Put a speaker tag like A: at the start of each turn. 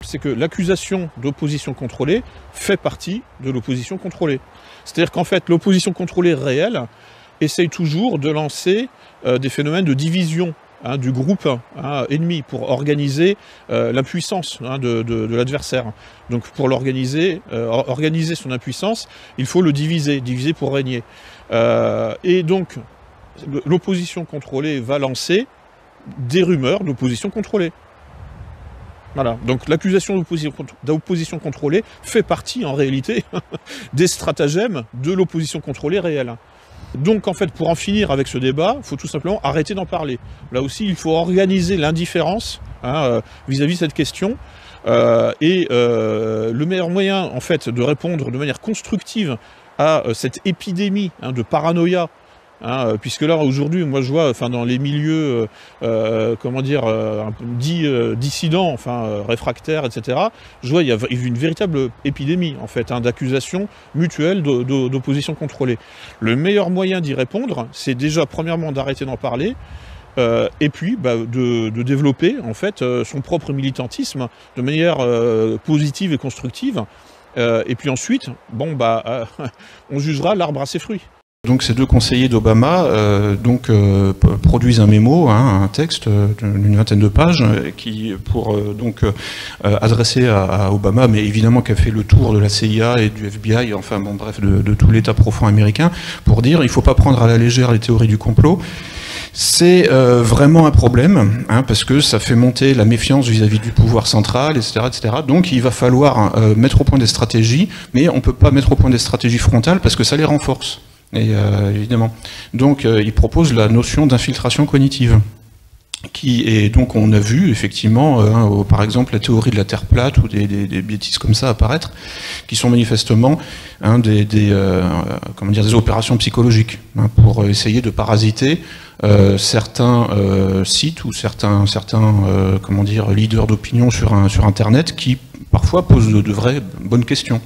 A: c'est que l'accusation d'opposition contrôlée fait partie de l'opposition contrôlée. C'est-à-dire qu'en fait, l'opposition contrôlée réelle essaye toujours de lancer des phénomènes de division du groupe ennemi pour organiser l'impuissance de l'adversaire. Donc pour l'organiser, organiser son impuissance, il faut le diviser, diviser pour régner. Et donc l'opposition contrôlée va lancer des rumeurs d'opposition contrôlée. Voilà, donc l'accusation d'opposition contrôlée fait partie en réalité des stratagèmes de l'opposition contrôlée réelle. Donc en fait, pour en finir avec ce débat, il faut tout simplement arrêter d'en parler. Là aussi, il faut organiser l'indifférence vis-à-vis de cette question. Le meilleur moyen en fait de répondre de manière constructive à cette épidémie de paranoïa, puisque là aujourd'hui, moi je vois, dans les milieux, comment dire, dits dissidents, réfractaires, etc. Je vois il y a une véritable épidémie en fait d'accusations mutuelles d'opposition contrôlée. Le meilleur moyen d'y répondre, c'est déjà premièrement d'arrêter d'en parler. Et puis de développer en fait son propre militantisme de manière positive et constructive. Et puis ensuite, on jugera l'arbre à ses fruits.
B: Donc ces deux conseillers d'Obama produisent un mémo, un texte d'une vingtaine de pages, pour adresser à Obama, mais évidemment qui a fait le tour de la CIA et du FBI, de tout l'État profond américain, pour dire il ne faut pas prendre à la légère les théories du complot. C'est vraiment un problème, parce que ça fait monter la méfiance vis-à-vis du pouvoir central, etc., etc. Donc il va falloir mettre au point des stratégies, mais on ne peut pas mettre au point des stratégies frontales parce que ça les renforce. Évidemment. Donc il propose la notion d'infiltration cognitive. Donc on a vu effectivement, par exemple, la théorie de la Terre plate ou des bêtises comme ça apparaître, qui sont manifestement des opérations psychologiques pour essayer de parasiter certains sites ou certains leaders d'opinion sur Internet qui parfois posent de vraies bonnes questions.